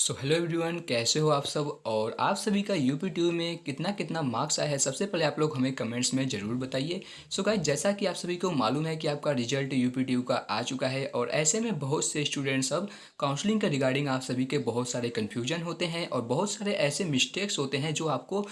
So hello everyone, कैसे हो आप सब। और आप सभी का यूपी में कितना कितना मार्क्स आया है, सबसे पहले आप लोग हमें कमेंट्स में ज़रूर बताइए। सो गाइस, जैसा कि आप सभी को मालूम है कि आपका रिजल्ट यूपी का आ चुका है और ऐसे में बहुत से स्टूडेंट्स अब काउंसलिंग के रिगार्डिंग आप सभी के बहुत सारे कन्फ्यूजन होते हैं और बहुत सारे ऐसे मिस्टेक्स होते हैं जो आपको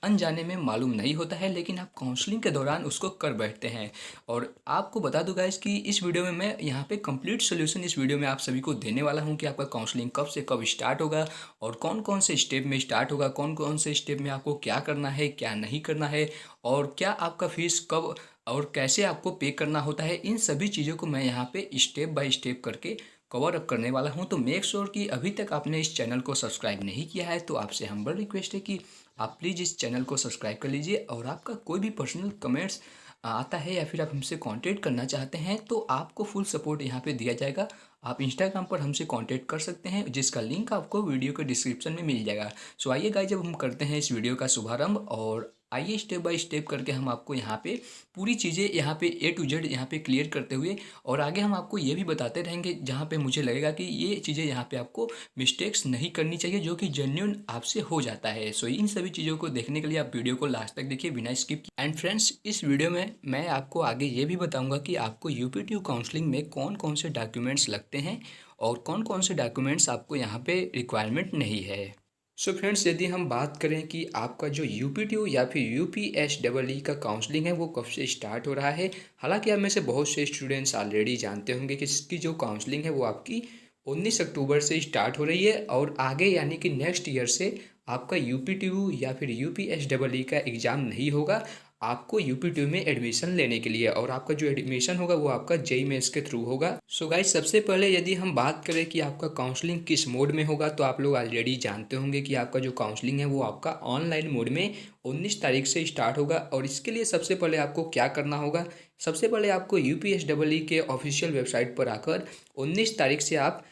अनजाने में मालूम नहीं होता है, लेकिन आप काउंसलिंग के दौरान उसको कर बैठते हैं। और आपको बता दूं गाइस कि इस वीडियो में मैं यहाँ पे कंप्लीट सोल्यूशन इस वीडियो में आप सभी को देने वाला हूँ कि आपका काउंसलिंग कब से कब स्टार्ट होगा और कौन कौन से स्टेप में स्टार्ट होगा, कौन कौन से स्टेप में आपको क्या करना है क्या नहीं करना है, और क्या आपका फीस कब और कैसे आपको पे करना होता है। इन सभी चीज़ों को मैं यहाँ पे स्टेप बाय स्टेप करके कवर अप करने वाला हूँ। तो मेक श्योर कि अभी तक आपने इस चैनल को सब्सक्राइब नहीं किया है तो आपसे हम्बल रिक्वेस्ट है कि आप प्लीज़ इस चैनल को सब्सक्राइब कर लीजिए। और आपका कोई भी पर्सनल कमेंट्स आता है या फिर आप हमसे कांटेक्ट करना चाहते हैं तो आपको फुल सपोर्ट यहाँ पे दिया जाएगा। आप इंस्टाग्राम पर हमसे कांटेक्ट कर सकते हैं, जिसका लिंक आपको वीडियो के डिस्क्रिप्शन में मिल जाएगा। सो आइए गाइस, जब हम करते हैं इस वीडियो का शुभारंभ और आइए स्टेप बाय स्टेप करके हम आपको यहाँ पे पूरी चीज़ें यहाँ पे ए टू जेड यहाँ पे क्लियर करते हुए और आगे हम आपको ये भी बताते रहेंगे जहाँ पे मुझे लगेगा कि ये चीज़ें यहाँ पे आपको मिस्टेक्स नहीं करनी चाहिए जो कि जेन्युइन आपसे हो जाता है। सो इन सभी चीज़ों को देखने के लिए आप वीडियो को लास्ट तक देखिए बिना स्किप किए। एंड फ्रेंड्स, इस वीडियो में मैं आपको आगे ये भी बताऊंगा कि आपको यूपी काउंसलिंग में कौन कौन से डॉक्यूमेंट्स लगते हैं और कौन कौन से डॉक्यूमेंट्स आपको यहाँ पे रिक्वायरमेंट नहीं है। सो फ्रेंड्स, यदि हम बात करें कि आपका जो यूपी या फिर यूपीएसडब्ल्यू का काउंसलिंग है वो कब से स्टार्ट हो रहा है, हालांकि आप में से बहुत से स्टूडेंट्स ऑलरेडी जानते होंगे कि इसकी जो काउंसलिंग है वो आपकी 19 अक्टूबर से स्टार्ट हो रही है और आगे यानी कि नेक्स्ट ईयर से आपका यूपी या फिर यूपीएसडब्ल्यू का एग्ज़ाम नहीं होगा आपको यूपी में एडमिशन लेने के लिए। और आपका जो एडमिशन होगा वो आपका जेई मेंस के थ्रू होगा। सो गाइस, सबसे पहले यदि हम बात करें कि आपका काउंसलिंग किस मोड में होगा तो आप लोग ऑलरेडी जानते होंगे कि आपका जो काउंसलिंग है वो आपका ऑनलाइन मोड में 19 तारीख से स्टार्ट होगा। और इसके लिए सबसे पहले आपको क्या करना होगा, सबसे पहले आपको यूपीएसडब्ल्यू के ऑफिशियल वेबसाइट पर आकर 19 तारीख से आप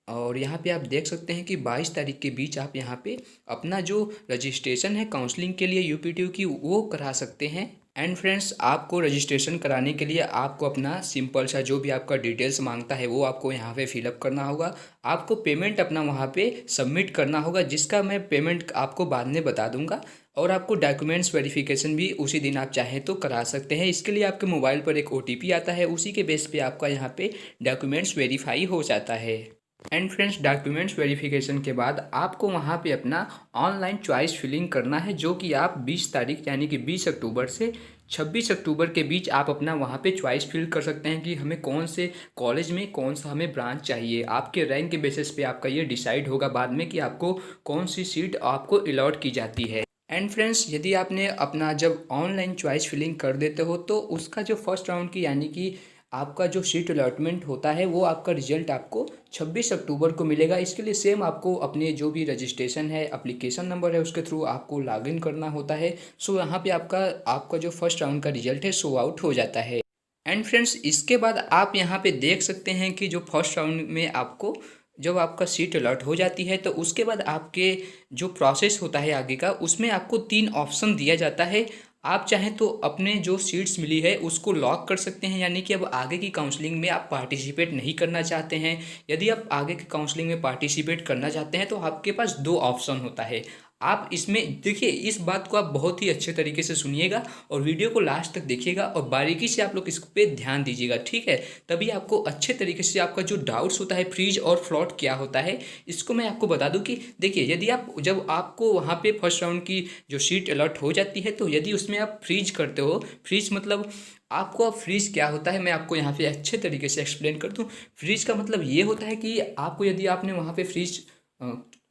और यहाँ पे आप देख सकते हैं कि 22 तारीख के बीच आप यहाँ पे अपना जो रजिस्ट्रेशन है काउंसलिंग के लिए यूपीटीयू की वो करा सकते हैं। एंड फ्रेंड्स, आपको रजिस्ट्रेशन कराने के लिए आपको अपना सिंपल सा जो भी आपका डिटेल्स मांगता है वो आपको यहाँ पे फिलअप करना होगा। आपको पेमेंट अपना वहाँ पे सबमिट करना होगा, जिसका मैं पेमेंट आपको बाद में बता दूंगा। और आपको डॉक्यूमेंट्स वेरिफिकेशन भी उसी दिन आप चाहें तो करा सकते हैं। इसके लिए आपके मोबाइल पर एक ओटीपी आता है, उसी के बेस पे आपका यहाँ पे डॉक्यूमेंट्स वेरीफाई हो जाता है। एंड फ्रेंड्स, डॉक्यूमेंट्स वेरिफिकेशन के बाद आपको वहाँ पे अपना ऑनलाइन चॉइस फिलिंग करना है, जो कि आप 20 तारीख यानी कि 20 अक्टूबर से 26 अक्टूबर के बीच आप अपना वहाँ पे चॉइस फिल कर सकते हैं कि हमें कौन से कॉलेज में कौन सा हमें ब्रांच चाहिए। आपके रैंक के बेसिस पे आपका ये डिसाइड होगा बाद में कि आपको कौन सी सीट आपको अलॉट की जाती है। एंड फ्रेंड्स, यदि आपने अपना जब ऑनलाइन चॉइस फिलिंग कर देते हो तो उसका जो फर्स्ट राउंड की यानी कि आपका जो सीट अलॉटमेंट होता है वो आपका रिजल्ट आपको 26 अक्टूबर को मिलेगा। इसके लिए सेम आपको अपने जो भी रजिस्ट्रेशन है एप्लीकेशन नंबर है उसके थ्रू आपको लॉगिन करना होता है। सो यहाँ पे आपका आपका जो फर्स्ट राउंड का रिजल्ट है शो आउट हो जाता है। एंड फ्रेंड्स, इसके बाद आप यहाँ पे देख सकते हैं कि जो फर्स्ट राउंड में आपको जब आपका सीट अलॉट हो जाती है तो उसके बाद आपके जो प्रोसेस होता है आगे का, उसमें आपको 3 ऑप्शन दिया जाता है। आप चाहें तो अपने जो सीट्स मिली है उसको लॉक कर सकते हैं, यानी कि अब आगे की काउंसलिंग में आप पार्टिसिपेट नहीं करना चाहते हैं। यदि आप आगे की काउंसलिंग में पार्टिसिपेट करना चाहते हैं तो आपके पास 2 ऑप्शन होता है। आप इसमें देखिए, इस बात को आप बहुत ही अच्छे तरीके से सुनिएगा और वीडियो को लास्ट तक देखिएगा और बारीकी से आप लोग इस पे ध्यान दीजिएगा, ठीक है। तभी आपको अच्छे तरीके से आपका जो डाउट्स होता है फ्रीज और फ्लॉट क्या होता है इसको मैं आपको बता दूं कि देखिए, यदि आप जब आपको वहाँ पे फर्स्ट राउंड की जो सीट अलॉट हो जाती है तो यदि उसमें आप फ्रीज करते हो, फ्रीज मतलब आपको अब फ्रीज क्या होता है मैं आपको यहाँ पे अच्छे तरीके से एक्सप्लेन कर दूँ। फ्रीज का मतलब ये होता है कि आपको यदि आपने वहाँ पे फ्रीज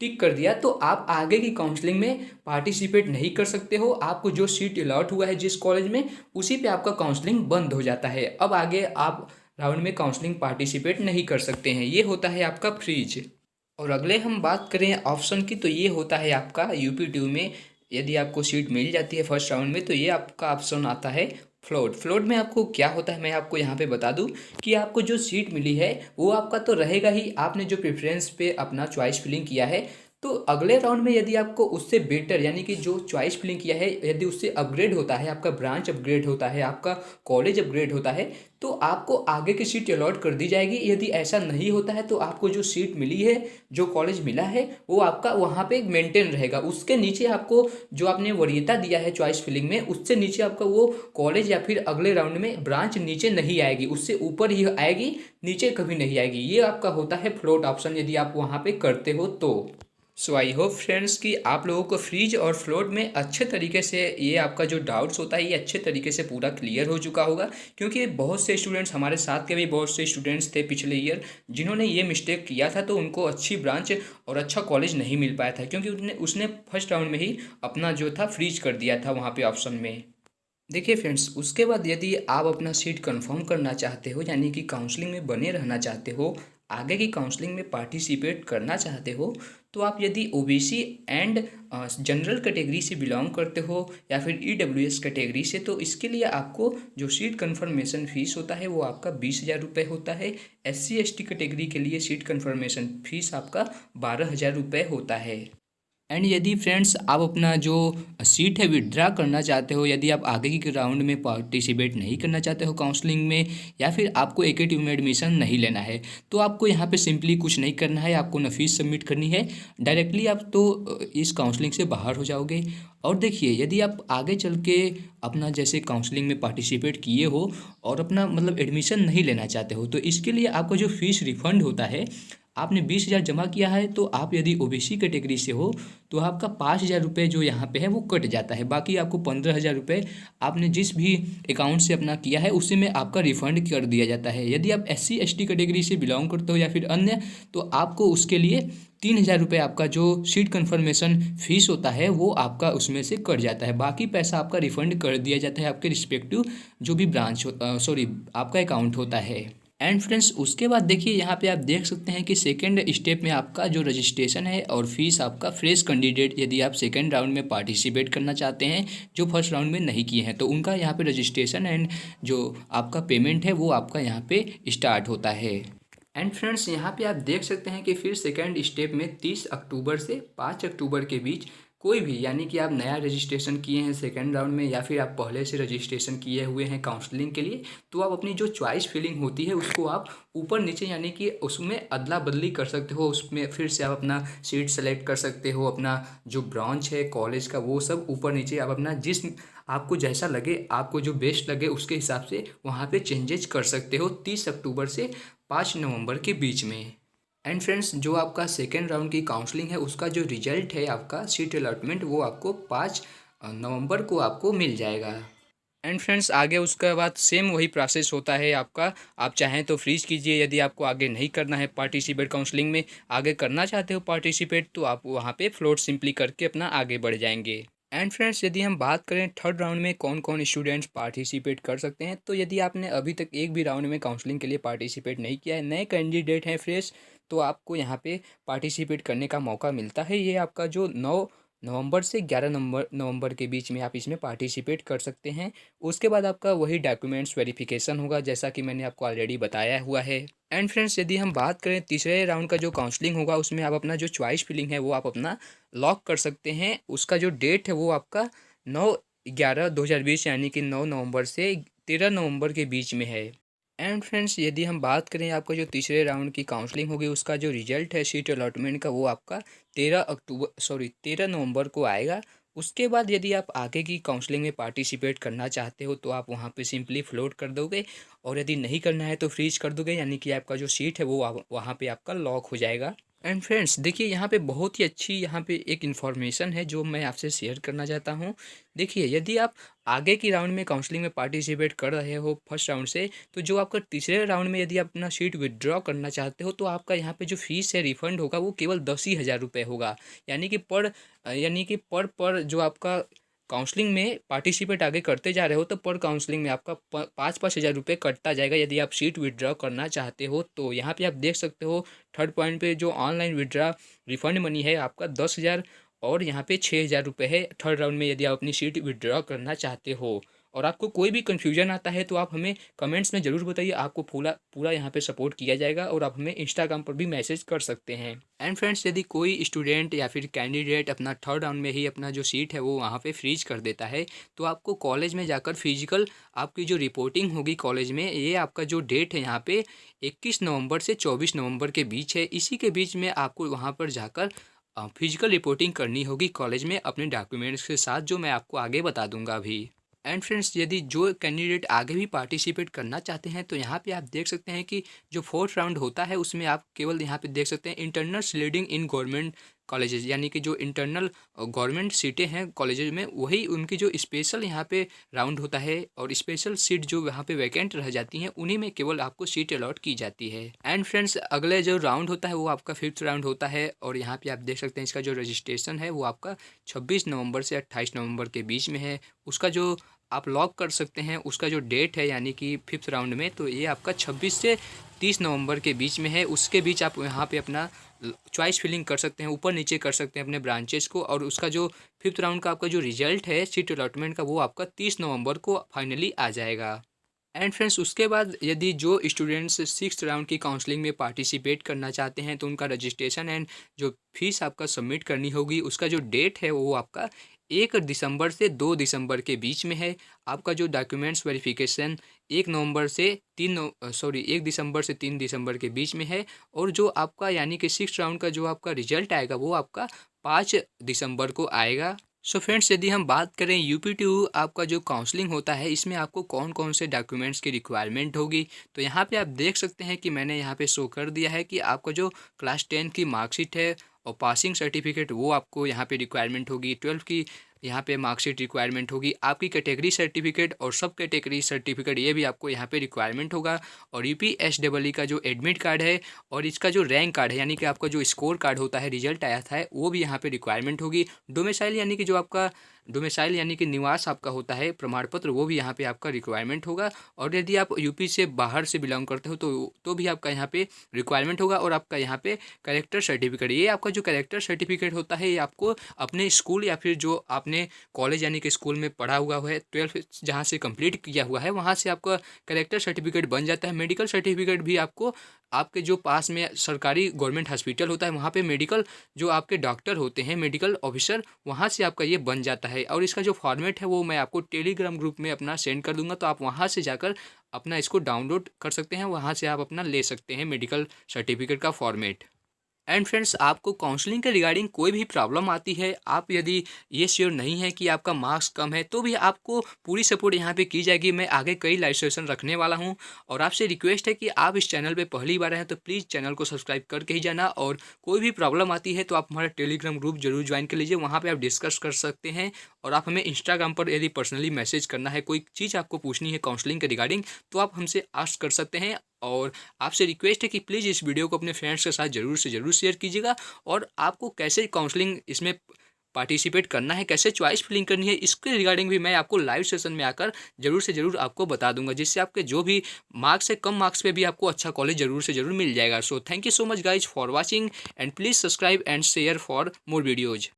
टिक कर दिया तो आप आगे की काउंसलिंग में पार्टिसिपेट नहीं कर सकते हो। आपको जो सीट अलॉट हुआ है जिस कॉलेज में उसी पे आपका काउंसलिंग बंद हो जाता है। अब आगे आप राउंड में काउंसलिंग पार्टिसिपेट नहीं कर सकते हैं। ये होता है आपका फ्रीज। और अगले हम बात करें ऑप्शन की तो ये होता है आपका यूपी में यदि आपको सीट मिल जाती है फर्स्ट राउंड में तो ये आपका ऑप्शन आता है फ्लोट। फ्लोट में आपको क्या होता है मैं आपको यहाँ पे बता दूँ कि आपको जो सीट मिली है वो आपका तो रहेगा ही, आपने जो प्रेफरेंस पे अपना चॉइस फिलिंग किया है तो अगले राउंड में यदि आपको उससे बेटर यानी कि जो चॉइस फिलिंग किया है यदि उससे अपग्रेड होता है, आपका ब्रांच अपग्रेड होता है, आपका कॉलेज अपग्रेड होता है, तो आपको आगे की सीट अलॉट कर दी जाएगी। यदि ऐसा नहीं होता है तो आपको जो सीट मिली है, जो कॉलेज मिला है, वो आपका वहाँ पे मेंटेन रहेगा। उसके नीचे आपको जो आपने वरीयता दिया है चॉइस फिलिंग में, उससे नीचे आपका वो कॉलेज या फिर अगले राउंड में ब्रांच नीचे नहीं आएगी, उससे ऊपर ही आएगी, नीचे कभी नहीं आएगी। ये आपका होता है फ्लोट ऑप्शन यदि आप वहाँ पे करते हो तो। सो आई होप फ्रेंड्स कि आप लोगों को फ्रीज और फ्लोट में अच्छे तरीके से ये आपका जो डाउट्स होता है ये अच्छे तरीके से पूरा क्लियर हो चुका होगा, क्योंकि बहुत से स्टूडेंट्स, हमारे साथ के भी बहुत से स्टूडेंट्स थे पिछले ईयर जिन्होंने ये मिस्टेक किया था, तो उनको अच्छी ब्रांच और अच्छा कॉलेज नहीं मिल पाया था, क्योंकि उसने फर्स्ट राउंड में ही अपना जो था फ्रीज कर दिया था वहाँ पे ऑप्शन में। देखिए फ्रेंड्स, उसके बाद यदि आप अपना सीट कंफर्म करना चाहते हो यानी कि काउंसलिंग में बने रहना चाहते हो, आगे की काउंसलिंग में पार्टिसिपेट करना चाहते हो, तो आप यदि ओबीसी एंड जनरल कैटेगरी से बिलोंग करते हो या फिर ईडब्ल्यूएस कैटेगरी से, तो इसके लिए आपको जो सीट कंफर्मेशन फ़ीस होता है वो आपका 20,000 रुपये होता है। एससी एसटी कैटेगरी के लिए सीट कंफर्मेशन फ़ीस आपका 12,000 रुपये होता है। एंड यदि फ्रेंड्स आप अपना जो सीट है विड्रा करना चाहते हो, यदि आप आगे की राउंड में पार्टिसिपेट नहीं करना चाहते हो काउंसलिंग में, या फिर आपको एकेटीयू में एडमिशन नहीं लेना है, तो आपको यहाँ पे सिंपली कुछ नहीं करना है, आपको न फीस सबमिट करनी है, डायरेक्टली आप तो इस काउंसलिंग से बाहर हो जाओगे। और देखिए, यदि आप आगे चल के अपना जैसे काउंसलिंग में पार्टिसिपेट किए हो और अपना मतलब एडमिशन नहीं लेना चाहते हो, तो इसके लिए आपका जो फीस रिफंड होता है, आपने 20,000 जमा किया है, तो आप यदि ओबीसी कैटेगरी से हो तो आपका 5,000 रुपये जो यहाँ पे है वो कट जाता है। बाकी आपको 15,000 रुपये आपने जिस भी अकाउंट से अपना किया है उसी में आपका रिफंड कर दिया जाता है। यदि आप एससी एसटी कैटेगरी से बिलोंग करते हो या फिर अन्य, तो आपको उसके लिए 3,000 रुपये आपका जो सीट कन्फर्मेशन फ़ीस होता है वो आपका उसमें से कट जाता है। बाकी पैसा आपका रिफंड कर दिया जाता है आपके रिस्पेक्टिव जो भी ब्रांच सॉरी आपका अकाउंट होता है। एंड फ्रेंड्स, उसके बाद देखिए यहाँ पे आप देख सकते हैं कि सेकंड स्टेप में आपका जो रजिस्ट्रेशन है और फीस आपका फ्रेश कैंडिडेट, यदि आप सेकंड राउंड में पार्टिसिपेट करना चाहते हैं जो फर्स्ट राउंड में नहीं किए हैं, तो उनका यहाँ पे रजिस्ट्रेशन एंड जो आपका पेमेंट है वो आपका यहाँ पे स्टार्ट होता है। एंड फ्रेंड्स, यहाँ पे आप देख सकते हैं कि फिर सेकंड स्टेप में 30 अक्टूबर से 5 अक्टूबर के बीच कोई भी, यानी कि आप नया रजिस्ट्रेशन किए हैं सेकंड राउंड में या फिर आप पहले से रजिस्ट्रेशन किए हुए हैं काउंसलिंग के लिए, तो आप अपनी जो चॉइस फिलिंग होती है उसको आप ऊपर नीचे यानी कि उसमें अदला बदली कर सकते हो। उसमें फिर से आप अपना सीट सेलेक्ट कर सकते हो, अपना जो ब्रांच है कॉलेज का वो सब ऊपर नीचे आप अपना जिस आपको जैसा लगे, आपको जो बेस्ट लगे उसके हिसाब से वहाँ पे चेंजेस कर सकते हो 30 अक्टूबर से 5 नवंबर के बीच में। एंड फ्रेंड्स, जो आपका सेकेंड राउंड की काउंसलिंग है उसका जो रिजल्ट है आपका सीट अलॉटमेंट, वो आपको 5 नवंबर को आपको मिल जाएगा। एंड फ्रेंड्स, आगे उसके बाद सेम वही प्रोसेस होता है आपका। आप चाहें तो फ्रीज कीजिए, यदि आपको आगे नहीं करना है पार्टिसिपेट काउंसलिंग में, आगे करना चाहते हो पार्टिसिपेट, तो आप वहाँ पे फ्लोट सिंपली करके अपना आगे बढ़ जाएंगे। एंड फ्रेंड्स, यदि हम बात करें थर्ड राउंड में कौन कौन स्टूडेंट्स पार्टिसिपेट कर सकते हैं, तो यदि आपने अभी तक एक भी राउंड में काउंसलिंग के लिए पार्टिसिपेट नहीं किया है, नए कैंडिडेट हैं फ्रेश, तो आपको यहाँ पे पार्टिसिपेट करने का मौका मिलता है। ये आपका जो 9 नवंबर से 11 नवंबर के बीच में आप इसमें पार्टिसिपेट कर सकते हैं। उसके बाद आपका वही डॉक्यूमेंट्स वेरिफिकेशन होगा जैसा कि मैंने आपको ऑलरेडी बताया हुआ है। एंड फ्रेंड्स, यदि हम बात करें तीसरे राउंड का जो काउंसलिंग होगा उसमें आप अपना जो चॉइस फिलिंग है वो आप अपना लॉक कर सकते हैं। उसका जो डेट है वो आपका 9/11/2020 यानी कि 9 नवंबर से 13 नवंबर के बीच में है। एंड फ्रेंड्स, यदि हम बात करें आपका जो तीसरे राउंड की काउंसलिंग होगी उसका जो रिजल्ट है सीट अलॉटमेंट का, वो आपका 13 नवंबर को आएगा। उसके बाद यदि आप आगे की काउंसलिंग में पार्टिसिपेट करना चाहते हो तो आप वहाँ पे सिंपली फ्लोट कर दोगे, और यदि नहीं करना है तो फ्रीज कर दोगे, यानी कि आपका जो सीट है वो वहाँ पे आपका लॉक हो जाएगा। एंड फ्रेंड्स, देखिए यहाँ पे बहुत ही अच्छी यहाँ पे एक इन्फॉर्मेशन है जो मैं आपसे शेयर करना चाहता हूँ। देखिए, यदि आप आगे की राउंड में काउंसलिंग में पार्टिसिपेट कर रहे हो फर्स्ट राउंड से, तो जो आपका तीसरे राउंड में यदि आप अपना सीट विड्रॉ करना चाहते हो तो आपका यहाँ पे जो फीस है रिफंड होगा वो केवल 10,000 रुपये होगा। यानी कि पर जो आपका काउंसलिंग में पार्टिसिपेट आगे करते जा रहे हो तो पर काउंसलिंग में आपका 5,000 रुपये कटता जाएगा यदि आप सीट विड्रॉ करना चाहते हो। तो यहाँ पे आप देख सकते हो थर्ड पॉइंट पे जो ऑनलाइन विड्रॉ रिफंड मनी है आपका 10,000 और यहाँ पे 6,000 रुपये है थर्ड राउंड में यदि आप अपनी सीट विड्रॉ करना चाहते हो। और आपको कोई भी कन्फ्यूजन आता है तो आप हमें कमेंट्स में ज़रूर बताइए, आपको पूरा पूरा यहाँ पे सपोर्ट किया जाएगा और आप हमें इंस्टाग्राम पर भी मैसेज कर सकते हैं। एंड फ्रेंड्स, यदि कोई स्टूडेंट या फिर कैंडिडेट अपना थर्ड राउंड में ही अपना जो सीट है वो वहाँ पे फ्रीज कर देता है, तो आपको कॉलेज में जाकर फिजिकल आपकी जो रिपोर्टिंग होगी कॉलेज में, ये आपका जो डेट है यहाँ पे 21 नवंबर से 24 नवंबर के बीच है। इसी के बीच में आपको वहाँ पर जाकर फिजिकल रिपोर्टिंग करनी होगी कॉलेज में अपने डॉक्यूमेंट्स के साथ, जो मैं आपको आगे बता दूंगा अभी। एंड फ्रेंड्स, यदि जो कैंडिडेट आगे भी पार्टिसिपेट करना चाहते हैं तो यहाँ पे आप देख सकते हैं कि जो फोर्थ राउंड होता है उसमें आप केवल यहाँ पे देख सकते हैं internal sliding in government colleges, यानी कि जो इंटरनल गवर्नमेंट सीटें हैं कॉलेजेस में, वही उनकी जो स्पेशल यहाँ पे राउंड होता है और स्पेशल सीट जो यहाँ पे वैकेंट रह जाती हैं उन्हीं में केवल आपको सीट अलॉट की जाती है। एंड फ्रेंड्स, अगले जो राउंड होता है वो आपका फिफ्थ राउंड होता है और यहाँ पे आप देख सकते हैं इसका जो रजिस्ट्रेशन है वो आपका 26 नवंबर से 28 नवंबर के बीच में है। उसका जो आप लॉक कर सकते हैं उसका जो डेट है यानी कि फिफ्थ राउंड में, तो ये आपका 26 से 30 नवंबर के बीच में है। उसके बीच आप यहाँ पे अपना चॉइस फिलिंग कर सकते हैं, ऊपर नीचे कर सकते हैं अपने ब्रांचेस को, और उसका जो फिफ्थ राउंड का आपका जो रिजल्ट है सीट अलॉटमेंट का वो आपका 30 नवंबर को फाइनली आ जाएगा। एंड फ्रेंड्स, उसके बाद यदि जो स्टूडेंट्स सिक्स राउंड की काउंसलिंग में पार्टिसिपेट करना चाहते हैं तो उनका रजिस्ट्रेशन एंड जो फीस आपका सबमिट करनी होगी उसका जो डेट है वो आपका 1 दिसंबर से 2 दिसंबर के बीच में है। आपका जो डॉक्यूमेंट्स वेरिफिकेशन 1 दिसंबर से 3 दिसंबर के बीच में है, और जो आपका यानी कि सिक्स राउंड का जो आपका रिजल्ट आएगा वो आपका 5 दिसंबर को आएगा। सो फ्रेंड्स, यदि हम बात करें यूपी-टू आपका जो काउंसलिंग होता है इसमें आपको कौन कौन से डॉक्यूमेंट्स की रिक्वायरमेंट होगी, तो यहाँ पे आप देख सकते हैं कि मैंने यहाँ पे शो कर दिया है कि आपका जो क्लास 10 की मार्कशीट है और पासिंग सर्टिफिकेट वो आपको यहाँ पे रिक्वायरमेंट होगी। 12 की यहाँ पे मार्कशीट रिक्वायरमेंट होगी। आपकी कैटेगरी सर्टिफिकेट और सब कैटेगरी सर्टिफिकेट ये भी आपको यहाँ पे रिक्वायरमेंट होगा। और यूपीएसडब्ल्यू का जो एडमिट कार्ड है और इसका जो रैंक कार्ड है यानी कि आपका जो स्कोर कार्ड होता है, रिजल्ट आया था, वो भी यहाँ पे रिक्वायरमेंट होगी। डोमिसाइल यानी कि जो आपका डोमिसाइल यानी कि निवास आपका होता है प्रमाण पत्र, वो भी यहाँ पे आपका रिक्वायरमेंट होगा। और यदि आप यूपी से बाहर से बिलोंग करते हो तो भी आपका यहाँ पे रिक्वायरमेंट होगा। और आपका यहाँ पे कैरेक्टर सर्टिफिकेट, ये आपका जो कैरेक्टर सर्टिफिकेट होता है ये आपको अपने स्कूल या फिर जो आपने कॉलेज यानी कि स्कूल में पढ़ा हुआ है, 12 जहाँ से कंप्लीट किया हुआ है वहाँ से आपका कैरेक्टर सर्टिफिकेट बन जाता है। मेडिकल सर्टिफिकेट भी आपको आपके जो पास में सरकारी गवर्नमेंट हॉस्पिटल होता है वहाँ पे मेडिकल जो आपके डॉक्टर होते हैं, मेडिकल ऑफिसर, वहाँ से आपका ये बन जाता है। और इसका जो फॉर्मेट है वो मैं आपको टेलीग्राम ग्रुप में अपना सेंड कर दूंगा, तो आप वहाँ से जाकर अपना इसको डाउनलोड कर सकते हैं, वहाँ से आप अपना ले सकते हैं मेडिकल सर्टिफिकेट का फॉर्मेट। एंड फ्रेंड्स, आपको काउंसलिंग के रिगार्डिंग कोई भी प्रॉब्लम आती है, आप यदि ये श्योर नहीं है कि आपका मार्क्स कम है, तो भी आपको पूरी सपोर्ट यहाँ पे की जाएगी। मैं आगे कई लाइव सेशन रखने वाला हूँ और आपसे रिक्वेस्ट है कि आप इस चैनल पे पहली बार हैं तो प्लीज़ चैनल को सब्सक्राइब करके ही जाना। और कोई भी प्रॉब्लम आती है तो आप हमारा टेलीग्राम ग्रुप जरूर ज्वाइन कर लीजिए, वहाँ पर आप डिस्कस कर सकते हैं। और आप हमें इंस्टाग्राम पर यदि पर्सनली मैसेज करना है, कोई चीज़ आपको पूछनी है काउंसलिंग के रिगार्डिंग, तो आप हमसे आस्क कर सकते हैं। और आपसे रिक्वेस्ट है कि प्लीज़ इस वीडियो को अपने फ्रेंड्स के साथ ज़रूर से ज़रूर शेयर कीजिएगा। और आपको कैसे काउंसलिंग इसमें पार्टिसिपेट करना है, कैसे चॉइस फिलिंग करनी है, इसके रिगार्डिंग भी मैं आपको लाइव सेशन में आकर ज़रूर से ज़रूर आपको बता दूंगा, जिससे आपके जो भी मार्क्स है कम मार्क्स पे भी आपको अच्छा कॉलेज ज़रूर से ज़रूर मिल जाएगा। So thank you so much guys for watching and please subscribe and share for more videos.